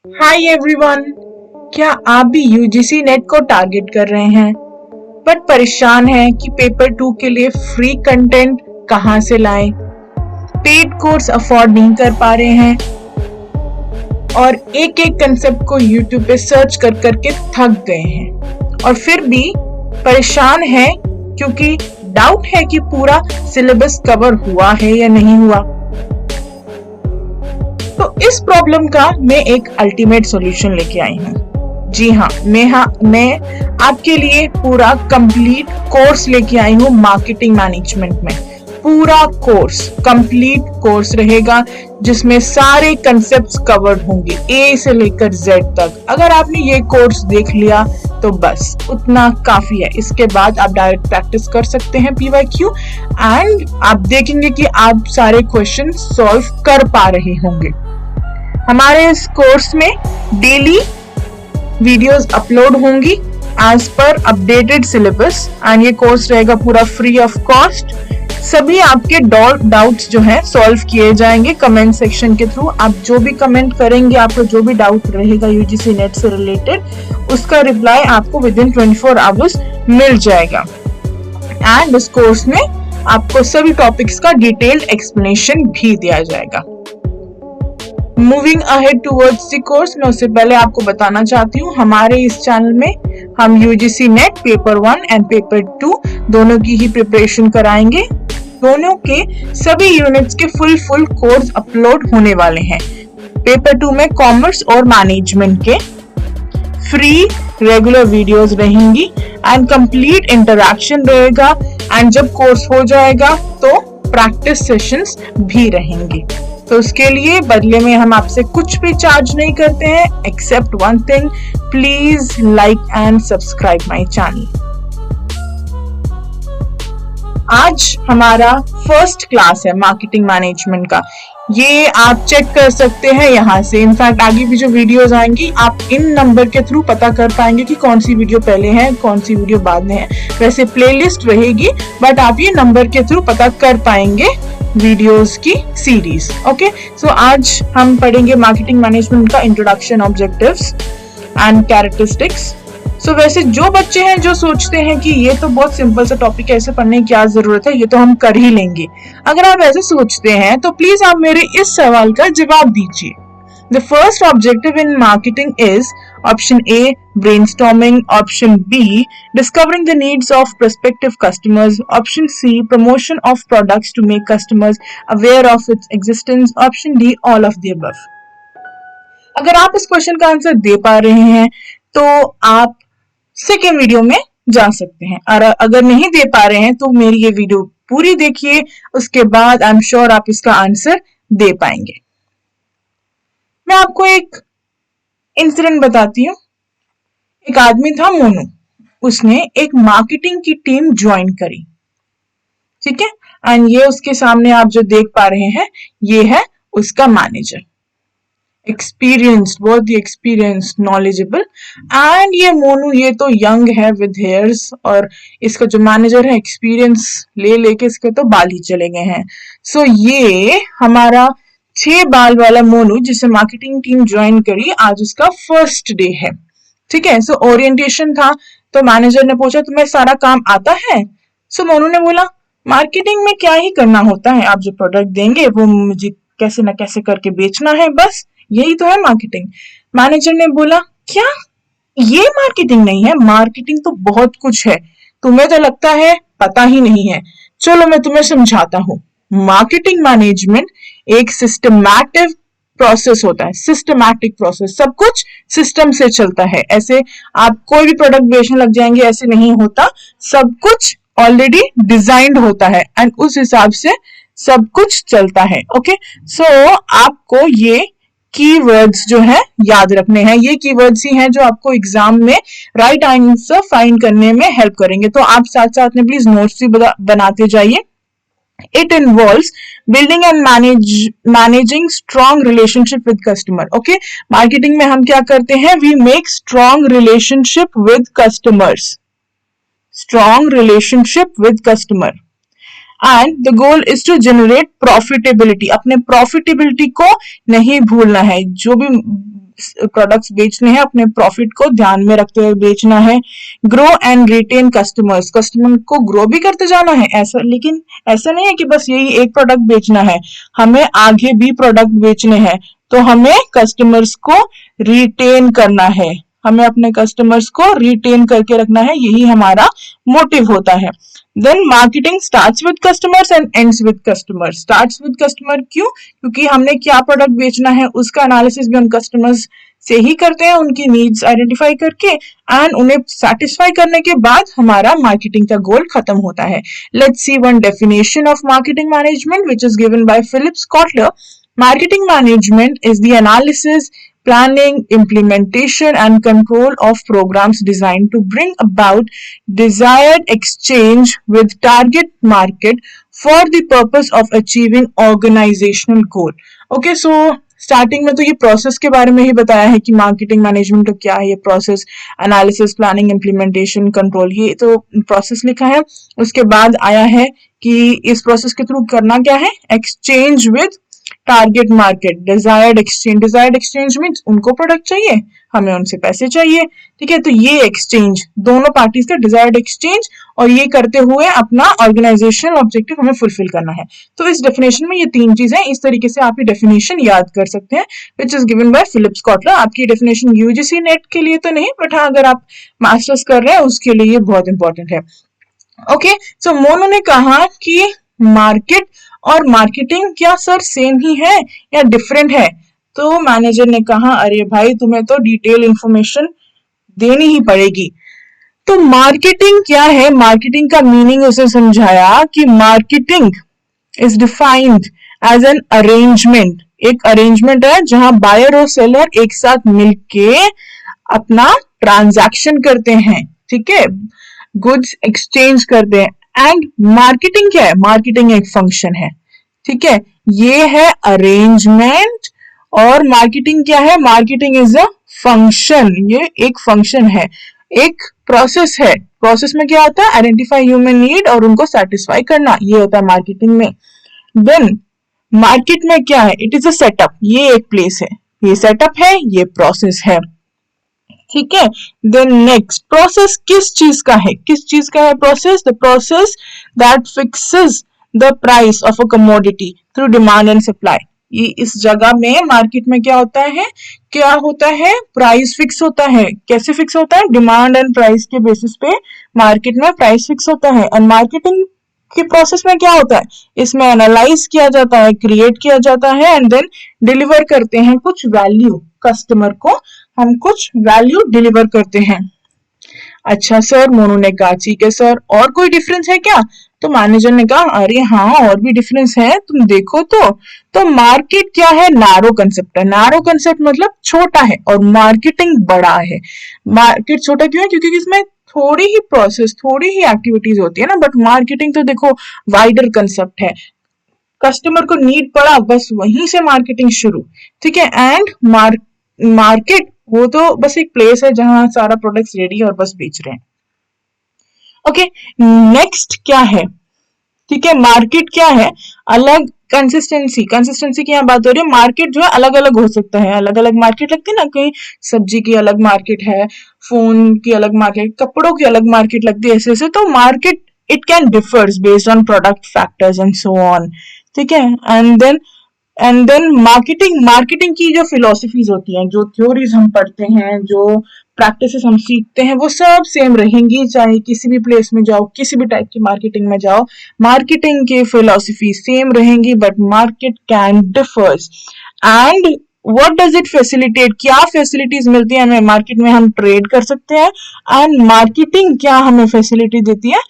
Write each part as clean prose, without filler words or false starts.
Hi everyone, क्या आप भी यूजीसी नेट को टारगेट कर रहे हैं बट परेशान हैं कि पेपर 2 के लिए फ्री कंटेंट कहां से लाएं? पेड कोर्स अफोर्ड नहीं कर पा रहे हैं और एक एक कंसेप्ट को यूट्यूब पे सर्च कर करके थक गए हैं और फिर भी परेशान हैं क्योंकि डाउट है कि पूरा सिलेबस कवर हुआ है या नहीं हुआ। तो इस प्रॉब्लम का मैं एक अल्टीमेट सॉल्यूशन लेके आई हूँ। जी हाँ, मैं आपके लिए पूरा कंप्लीट कोर्स लेके आई हूँ मार्केटिंग मैनेजमेंट में। पूरा कोर्स कंप्लीट कोर्स रहेगा जिसमें सारे कंसेप्ट्स कवर्ड होंगे ए से लेकर जेड तक। अगर आपने ये कोर्स देख लिया तो बस उतना काफी है। इसके बाद आप डायरेक्ट प्रैक्टिस कर सकते हैं पीवाईक्यू एंड आप देखेंगे कि आप सारे क्वेश्चन सॉल्व कर पा रहे होंगे। हमारे इस कोर्स में डेली वीडियोस अपलोड होंगी as per updated syllabus and ये कोर्स रहेगा पूरा फ्री ऑफ कॉस्ट। सभी आपके डाउट्स जो हैं सॉल्व किए जाएंगे कमेंट सेक्शन के थ्रू। आप जो भी कमेंट करेंगे, आपको जो भी डाउट रहेगा यूजीसी नेट से रिलेटेड, उसका रिप्लाई आपको विद इन 24 आवर्स मिल जाएगा। एंड इस कोर्स में आपको सभी टॉपिक्स का डिटेल्ड एक्सप्लेनेशन भी दिया जाएगा। Moving ahead towards the course, मैं उससे पहले आपको बताना चाहती हूँ हमारे इस चैनल में हम UGC net paper 1 and paper 2 दोनों की ही प्रिपरेशन कराएंगे। दोनों के सभी यूनिट्स के फुल कोर्स अपलोड होने वाले हैं। पेपर 2 में कॉमर्स और मैनेजमेंट के फ्री रेगुलर वीडियोस रहेंगी एंड कंप्लीट इंटरैक्शन रहेगा एंड जब कोर्स हो जाएगा तो प्रैक्टिस सेशंस भी रहेंगे। तो उसके लिए बदले में हम आपसे कुछ भी चार्ज नहीं करते हैं except one thing, please like and subscribe my channel. आज हमारा फर्स्ट क्लास है मार्केटिंग मैनेजमेंट का। ये आप चेक कर सकते हैं यहाँ से। इनफैक्ट आगे भी जो वीडियोस आएंगी आप इन नंबर के थ्रू पता कर पाएंगे कि कौन सी वीडियो पहले है, कौन सी वीडियो बाद में है। वैसे प्लेलिस्ट रहेगी बट आप ये नंबर के थ्रू पता कर पाएंगे वीडियोस की सीरीज। ओके, सो आज हम पढ़ेंगे मार्केटिंग मैनेजमेंट का इंट्रोडक्शन, ऑब्जेक्टिव्स एंड कैरेक्टरिस्टिक्स। सो वैसे जो बच्चे हैं जो सोचते हैं कि ये तो बहुत सिंपल सा टॉपिक है, ऐसे पढ़ने की क्या जरूरत है, ये तो हम कर ही लेंगे, अगर आप ऐसे सोचते हैं तो प्लीज आप मेरे इस सवाल का जवाब दीजिए। The first objective in marketing is option A, brainstorming, option B, discovering the needs of prospective customers, option C, promotion of products to make customers aware of its existence, option D, all of the above। अगर आप इस question का answer दे पा रहे हैं तो आप second video में जा सकते हैं, और अगर नहीं दे पा रहे हैं तो मेरी ये वीडियो पूरी देखिए, उसके बाद आई एम श्योर आप इसका आंसर दे पाएंगे। मैं आपको एक इंसिडेंट बताती हूँ। एक आदमी था मोनू, उसने एक मार्केटिंग की टीम ज्वाइन करी, ठीक है, एंड ये उसके सामने आप जो देख पा रहे हैं ये है उसका मैनेजर, एक्सपीरियंस्ड, बहुत ही एक्सपीरियंस्ड, नॉलेजेबल। एंड ये मोनू ये तो यंग है विद हेयर्स, और इसका जो मैनेजर है एक्सपीरियंस ले लेके इसके तो बाल ही चले गए हैं। सो ये हमारा 6 बाल वाला मोनू जिसे मार्केटिंग टीम ज्वाइन करी, आज उसका फर्स्ट डे है, ठीक है। सो ओरिएंटेशन था तो मैनेजर ने पूछा तुम्हें सारा काम आता है? सो मोनू ने बोला मार्केटिंग में क्या ही करना होता है, आप जो प्रोडक्ट देंगे वो मुझे कैसे ना कैसे करके बेचना है, बस यही तो है मार्केटिंग। मैनेजर ने बोला क्या ये मार्केटिंग नहीं है? मार्केटिंग तो बहुत कुछ है, तुम्हें तो लगता है पता ही नहीं है। चलो मैं तुम्हें समझाता हूँ। मार्केटिंग मैनेजमेंट एक सिस्टमैटिक प्रोसेस होता है, सिस्टमैटिक प्रोसेस, सब कुछ सिस्टम से चलता है। ऐसे आप कोई भी प्रोडक्ट बेचने लग जाएंगे ऐसे नहीं होता, सब कुछ ऑलरेडी डिजाइंड होता है एंड उस हिसाब से सब कुछ चलता है। ओके, सो आपको ये कीवर्ड्स जो है याद रखने हैं। ये कीवर्ड्स ही हैं जो आपको एग्जाम में राइट आंसर फाइंड करने में हेल्प करेंगे। तो आप साथ साथ में प्लीज नोट्स भी बनाते जाइए। It involves building and managing strong relationship with customer. Okay, marketing में हम क्या करते हैं? We make strong relationship with customers. Strong relationship with customer. And the goal is to generate profitability. अपने profitability को नहीं भूलना है। जो भी प्रोडक्ट्स बेचने हैं, अपने प्रॉफिट को ध्यान में रखते हुए बेचना है। Grow and retain customers, customer को ग्रो भी करते जाना है, ऐसा लेकिन ऐसा नहीं है कि बस यही एक प्रोडक्ट बेचना है, हमें आगे भी प्रोडक्ट बेचने हैं, तो हमें कस्टमर्स को रिटेन करना है, हमें अपने कस्टमर्स को रिटेन करके रखना है, यही हमारा मोटिव होता है। Then marketing starts with customers and ends with customers. Starts with customer क्यों? क्योंकि हमने क्या प्रोडक्ट बेचना है उसका एनालिसिस भी हम कस्टमर्स से ही करते हैं, उनकी नीड्स आइडेंटिफाई करके एंड उन्हें सेटिस्फाई करने के बाद हमारा मार्केटिंग का गोल खत्म होता है। Let's see one definition of marketing management which is given by Philip Kotler. Marketing management is the analysis, planning, implementation, and control of programs designed to bring about desired exchange with target market for the purpose of achieving organizational goal. Okay, so starting में तो ये process के बारे में ही बताया है कि marketing management का क्या है, ये process analysis, planning, implementation, control, ये तो प्रोसेस लिखा है। उसके बाद आया है कि इस प्रोसेस के थ्रू करना क्या है, exchange with target market, desired exchange. Desired exchange means उनको प्रोडक्ट चाहिए, हमें उनसे पैसे चाहिए, ठीक है, तो ये एक्सचेंज दोनों पार्टीज का डिजायर्ड एक्सचेंज, और ये करते हुए अपना ऑर्गेनाइजेशनल ऑब्जेक्टिव हमें फुलफिल करना है। तो इस डेफिनेशन में ये तीन चीजें, इस तरीके से आप ये डेफिनेशन याद कर सकते हैं, which is given by Philip Kotler. आपकी डेफिनेशन यूजीसी नेट के लिए तो नहीं, बट हाँ अगर आप मास्टर्स कर रहे हैं उसके लिए ये बहुत इंपॉर्टेंट है। ओके, सो मोनू ने कहा कि मार्केट और मार्केटिंग क्या सर सेम ही है या डिफरेंट है? तो मैनेजर ने कहा अरे भाई तुम्हें तो डिटेल इंफॉर्मेशन देनी ही पड़ेगी। तो मार्केटिंग क्या है, मार्केटिंग का मीनिंग उसे समझाया कि marketing is defined as an arrangement, एक अरेंजमेंट है जहां बायर और सेलर एक साथ मिलके अपना ट्रांजैक्शन करते हैं, ठीक है, गुड्स एक्सचेंज करते हैं। एंड मार्केटिंग क्या है, मार्केटिंग एक फंक्शन है, ठीक है, ये है अरेंजमेंट, और मार्केटिंग क्या है, मार्केटिंग इज अ फंक्शन, ये एक फंक्शन है, एक प्रोसेस है। प्रोसेस में क्या होता है, आइडेंटिफाई ह्यूमन नीड और उनको सेटिस्फाई करना, ये होता है मार्केटिंग में। देन मार्केट में क्या है, इट इज अ सेटअप, ये एक प्लेस है, ये सेटअप है, ये प्रोसेस है, ठीक है। देन नेक्स्ट, प्रोसेस किस चीज का है, किस चीज का है process, the process that fixes the price of a commodity through demand and supply. ये इस जगह में मार्केट में क्या होता है, क्या होता है, प्राइस फिक्स होता है। कैसे फिक्स होता है, डिमांड एंड प्राइस के बेसिस पे मार्केट में प्राइस फिक्स होता है। और मार्केटिंग के प्रोसेस में क्या होता है, इसमें एनालाइज किया जाता है, क्रिएट किया जाता है एंड देन डिलीवर करते हैं कुछ वैल्यू, कस्टमर को हम कुछ वैल्यू डिलीवर करते हैं। अच्छा सर, मोनू ने कहा ठीक है सर, और कोई डिफरेंस है क्या? तो मैनेजर ने कहा अरे हाँ और भी डिफरेंस है, तुम देखो तो मार्केट क्या है, नैरो कंसेप्ट है। नैरो कंसेप्ट मतलब छोटा है और मार्केटिंग बड़ा है। मार्केट छोटा क्यों है, क्योंकि इसमें थोड़ी ही प्रोसेस, थोड़ी ही एक्टिविटीज होती है ना, बट मार्केटिंग तो देखो वाइडर कंसेप्ट है। कस्टमर को नीड पड़ा, बस वहीं से मार्केटिंग शुरू, ठीक है। एंड मार्केट वो तो बस एक प्लेस है जहां सारा प्रोडक्ट्स रेडी है और बस बेच रहे हैं। ओके, नेक्स्ट क्या है, ठीक है, मार्केट क्या है, अलग कंसिस्टेंसी, कंसिस्टेंसी की यहाँ बात हो रही है। मार्केट जो है अलग अलग हो सकता है, अलग अलग मार्केट लगती है ना, कहीं सब्जी की अलग मार्केट है, फोन की अलग मार्केट, कपड़ों की अलग मार्केट लगती है, ऐसे ऐसे। तो market it can differs based on product factors and so on, ठीक है। एंड देन मार्केटिंग की जो फिलोसफीज होती हैं, जो थ्योरीज हम पढ़ते हैं, जो प्रैक्टिसेस हम सीखते हैं, वो सब सेम रहेंगी, चाहे किसी भी प्लेस में जाओ, किसी भी टाइप की मार्केटिंग में जाओ, मार्केटिंग की फिलोसफी सेम रहेंगी, but market can differs. And what does it facilitate, क्या फैसिलिटीज मिलती है हमें मार्केट में, हम ट्रेड कर सकते हैं। एंड मार्केटिंग क्या हमें फैसिलिटी देती है,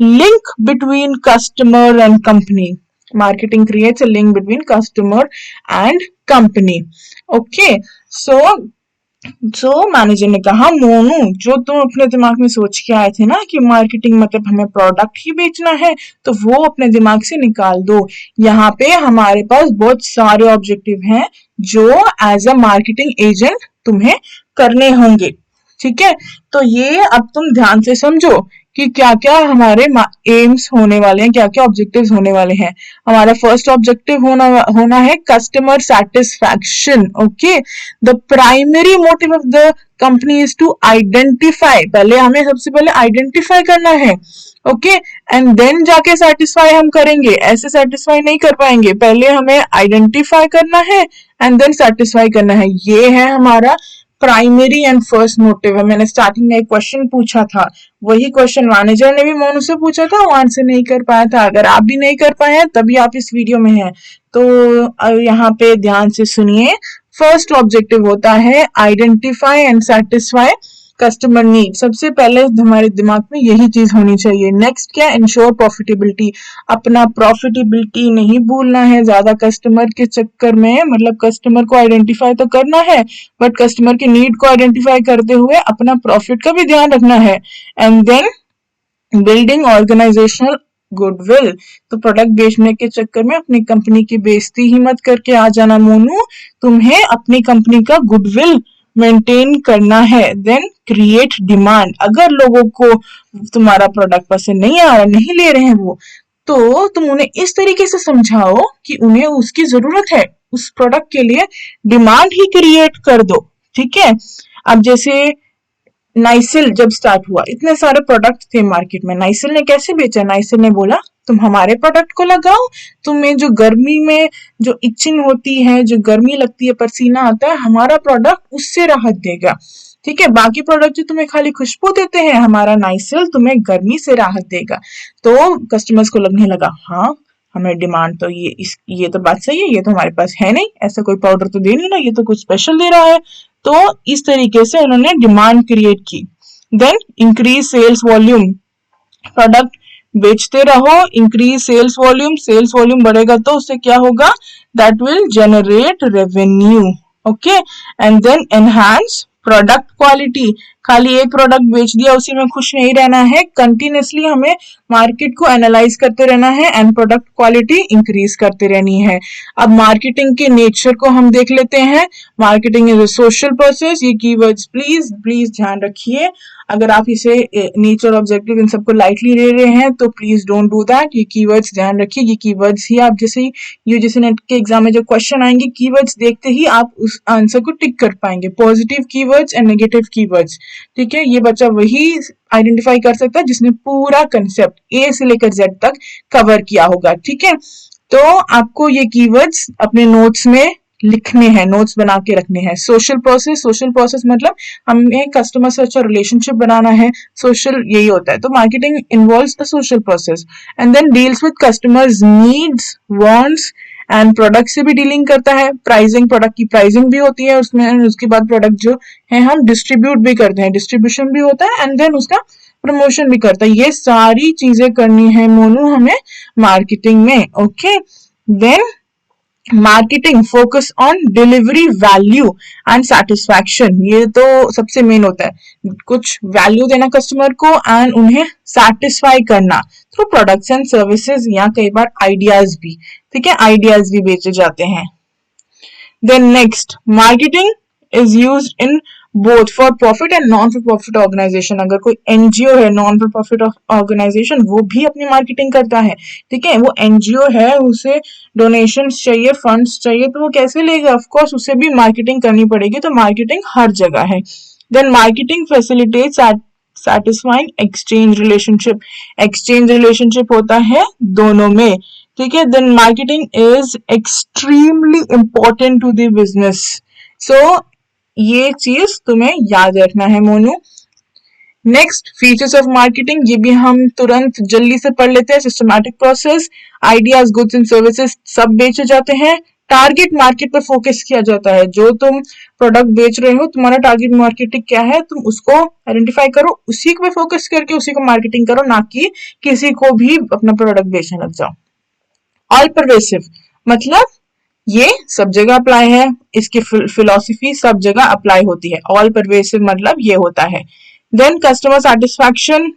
link between customer and company. Marketing creates a link between customer and company. Okay, so manager ने कहा मोनू, जो तुम अपने दिमाग में सोच के आए थे ना कि मार्केटिंग मतलब हमें प्रोडक्ट ही बेचना है, तो वो अपने दिमाग से निकाल दो। यहाँ पे हमारे पास बहुत सारे ऑब्जेक्टिव हैं जो एज अ मार्केटिंग एजेंट तुम्हें करने होंगे, ठीक है। तो ये अब तुम ध्यान से समझो कि क्या क्या हमारे एम्स होने वाले हैं, क्या क्या ऑब्जेक्टिव्स होने वाले हैं। हमारा फर्स्ट ऑब्जेक्टिव होना है customer satisfaction. Okay, the primary motive of the company is to identify, पहले हमें सबसे पहले आइडेंटिफाई करना है। ओके, एंड देन जाके सेटिस्फाई हम करेंगे, ऐसे सेटिस्फाई नहीं कर पाएंगे, पहले हमें आइडेंटिफाई करना है एंड देन सेटिस्फाई करना है। ये है हमारा प्राइमरी एंड फर्स्ट मोटिव है। मैंने स्टार्टिंग में एक क्वेश्चन पूछा था, वही क्वेश्चन मैनेजर ने भी मोनू से पूछा था, वो आंसर नहीं कर पाया था। अगर आप भी नहीं कर पाए हैं तभी आप इस वीडियो में हैं, तो यहाँ पे ध्यान से सुनिए। फर्स्ट ऑब्जेक्टिव होता है identify and satisfy customer need, सबसे पहले हमारे दिमाग में यही चीज होनी चाहिए। नेक्स्ट क्या, इंश्योर प्रॉफिटेबिलिटी, अपना प्रॉफिटेबिलिटी नहीं भूलना है ज्यादा कस्टमर के चक्कर में, मतलब कस्टमर को आइडेंटिफाई तो करना है बट कस्टमर की नीड को आइडेंटिफाई करते हुए अपना प्रॉफिट का भी ध्यान रखना है। And then building organisational goodwill, तो प्रोडक्ट बेचने के चक्कर में अपनी कंपनी की बेइज्जती ही मत करके आ जाना मोनू, तुम्हें अपनी कंपनी का गुडविल मेंटेन करना है। देन क्रिएट डिमांड, अगर लोगों को तुम्हारा प्रोडक्ट पसंद नहीं आ रहा, नहीं ले रहे हैं वो, तो तुम उन्हें इस तरीके से समझाओ कि उन्हें उसकी जरूरत है, उस प्रोडक्ट के लिए डिमांड ही क्रिएट कर दो। ठीक है, अब जैसे नाइसिल जब स्टार्ट हुआ, इतने सारे प्रोडक्ट थे मार्केट में, नाइसिल ने कैसे बेचा, नाइसिल ने बोला तुम हमारे प्रोडक्ट को लगाओ, तुम्हें जो गर्मी में जो इचिंग होती है, जो गर्मी लगती है, पसीना आता है, हमारा प्रोडक्ट उससे राहत देगा। ठीक है, बाकी प्रोडक्ट जो तुम्हें खाली खुशबू देते हैं, हमारा नाइसिल तुम्हें गर्मी से राहत देगा। तो कस्टमर्स को लगने लगा हाँ हमें डिमांड तो ये तो बात सही है, ये तो हमारे पास है नहीं, ऐसा कोई पाउडर तो दे नहीं ना, ये तो कुछ स्पेशल दे रहा है। तो इस तरीके से उन्होंने डिमांड क्रिएट की। Then increase sales volume, product बेचते रहो, इंक्रीज सेल्स वॉल्यूम बढ़ेगा तो उससे क्या होगा, that will generate revenue. Okay, and then enhance product quality, खाली एक प्रोडक्ट बेच दिया उसी में खुश नहीं रहना है, कंटिन्यूसली हमें मार्केट को एनालाइज करते रहना है एंड प्रोडक्ट क्वालिटी इंक्रीज करते रहनी है। अब मार्केटिंग के नेचर को हम देख लेते हैं। Marketing is a social process, ये कीवर्ड्स प्लीज प्लीज ध्यान रखिए। अगर आप इसे नेचर ऑब्जेक्टिव इन सबको लाइटली ले रहे हैं तो प्लीज डोंट डू दैट, ये कीवर्ड्स ध्यान रखिए। ये कीवर्ड्स ही आप जैसे यूजीसी नेट के एग्जाम में जो क्वेश्चन आएंगे, कीवर्ड्स देखते ही आप उस आंसर को टिक कर पाएंगे, positive keywords and negative keywords. ठीक है, ये बच्चा वही आइडेंटिफाई कर सकता है जिसने पूरा कंसेप्ट ए से लेकर जेड तक कवर किया होगा। ठीक है, तो आपको ये कीवर्ड्स अपने नोट्स में लिखने हैं, नोट्स बना के रखने हैं। सोशल प्रोसेस मतलब हमें कस्टमर से अच्छा रिलेशनशिप बनाना है, सोशल यही होता है। तो marketing involves the social process and then deals with customers needs, wants and product से भी डीलिंग करता है। प्राइसिंग, प्रोडक्ट की प्राइसिंग भी होती है उसमें, उसके बाद प्रोडक्ट जो है हम डिस्ट्रीब्यूट भी करते हैं, डिस्ट्रीब्यूशन भी होता है एंड देन उसका प्रमोशन भी करता है। ये सारी चीजें करनी है मोनू हमें मार्केटिंग में। Okay, then marketing focus on delivery value and satisfaction, ये तो सबसे मेन होता है, कुछ वैल्यू देना कस्टमर को एंड उन्हें सेटिस्फाई करना थ्रू प्रोडक्ट्स एंड सर्विसेज या कई बार आइडियाज भी। ठीक है, आइडियाज भी बेचे जाते हैं। Then next, marketing is used in both for profit and non for profit organisation. अगर कोई एनजीओ है, नॉन फॉर प्रॉफिट ऑर्गेनाइजेशन, वो भी अपनी मार्केटिंग करता है। ठीक है, वो एनजीओ है, उसे डोनेशंस चाहिए, फंड्स चाहिए, तो वो कैसे लेगा, ऑफ कोर्स उसे भी मार्केटिंग करनी पड़ेगी। तो मार्केटिंग हर जगह है। Then marketing facilitates satisfying exchange relationship, exchange relationship होता है दोनों में। ठीक है, then marketing is extremely important to the business. So ये चीज तुम्हें याद रखना है Monu. Next, features of marketing, ये भी हम तुरंत जल्दी से पढ़ लेते हैं। Systematic process, ideas, goods and services सब बेचे जाते हैं। टारगेट मार्केट पर फोकस किया जाता है, जो तुम प्रोडक्ट बेच रहे हो तुम्हारा टारगेट मार्केट क्या है, तुम उसको आइडेंटिफाई करो, उसी पे फोकस करके उसी को मार्केटिंग करो, ना कि किसी को भी अपना प्रोडक्ट बेचने लग जाओ। ऑल परवेसिव मतलब ये सब जगह अप्लाई है, इसकी फिलॉसफी सब जगह अप्लाई होती है। ऑल परवेसिव मतलब ये होता है। Then customer satisfaction,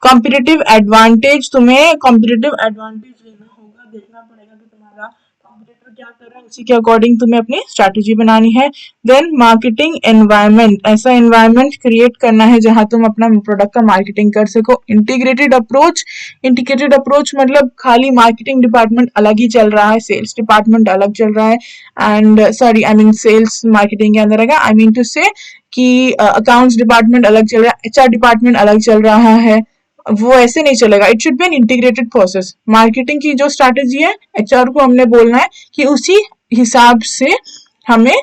competitive advantage, तुम्हें कॉम्पिटिटिव एडवांटेज लेना होगा, देखना पड़ेगा कि तुम्हारा कॉम्पिटिटर क्या कर रहा है उसी के अकॉर्डिंग तुम्हें अपनी स्ट्रैटेजी बनानी है। देन मार्केटिंग एनवायरनमेंट, ऐसा एनवायरनमेंट क्रिएट करना है जहां तुम अपना प्रोडक्ट का मार्केटिंग कर सको। इंटीग्रेटेड अप्रोच मतलब खाली मार्केटिंग डिपार्टमेंट अलग ही चल रहा है, सेल्स डिपार्टमेंट अलग चल रहा है, and sorry I mean sales marketing के अंदर रहेगा, आई मीन टू से कि अकाउंट्स डिपार्टमेंट अलग चल रहा है, एचआर डिपार्टमेंट अलग चल रहा है, वो ऐसे नहीं चलेगा। It should be an integrated process. Marketing की जो स्ट्रैटेजी है एचआर को हमने बोलना है कि उसी हिसाब से हमें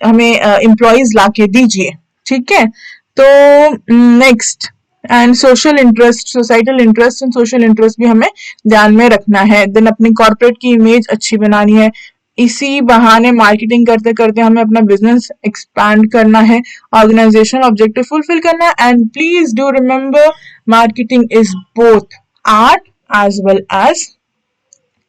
हमें एम्प्लॉइज लाके दीजिए, ठीक है। तो next and social interest, societal interest and social interest भी हमें ध्यान में रखना है। देन अपनी कॉर्पोरेट की इमेज अच्छी बनानी है, इसी बहाने मार्केटिंग करते करते हमें अपना बिजनेस एक्सपैंड करना है, ऑर्गेनाइजेशनल ऑब्जेक्टिव फुलफिल करना है। And please do remember marketing is both art as well as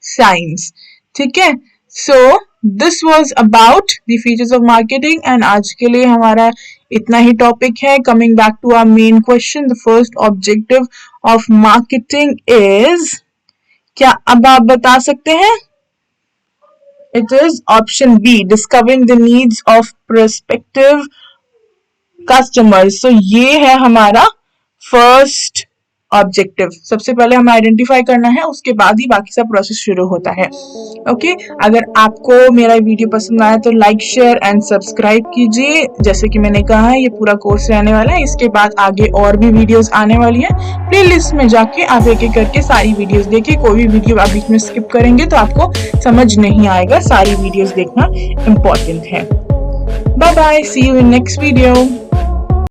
science, ठीक है। So this was about the features of marketing and आज के लिए हमारा इतना ही टॉपिक है। Coming back to our main question, the first objective of marketing is, क्या अब आप बता सकते हैं? It is option B, discovering the needs of prospective customers. So ये है हमारा फर्स्ट ऑब्जेक्टिव। सबसे पहले हमें आइडेंटिफाई करना है, उसके बाद ही बाकी सब प्रोसेस शुरू होता है। ओके, अगर आपको मेरा वीडियो पसंद आया तो लाइक शेयर एंड सब्सक्राइब कीजिए। जैसे कि मैंने कहा है ये पूरा कोर्स रहने वाला है, इसके बाद आगे और भी वीडियोस आने वाली है। प्लेलिस्ट में जाके आप एक एक करके सारी वीडियोस देखिए, कोई भी वीडियो आप बीच में स्किप करेंगे तो आपको समझ नहीं आएगा। सारी वीडियोस देखना इम्पोर्टेंट है। Bye bye, see you in next video.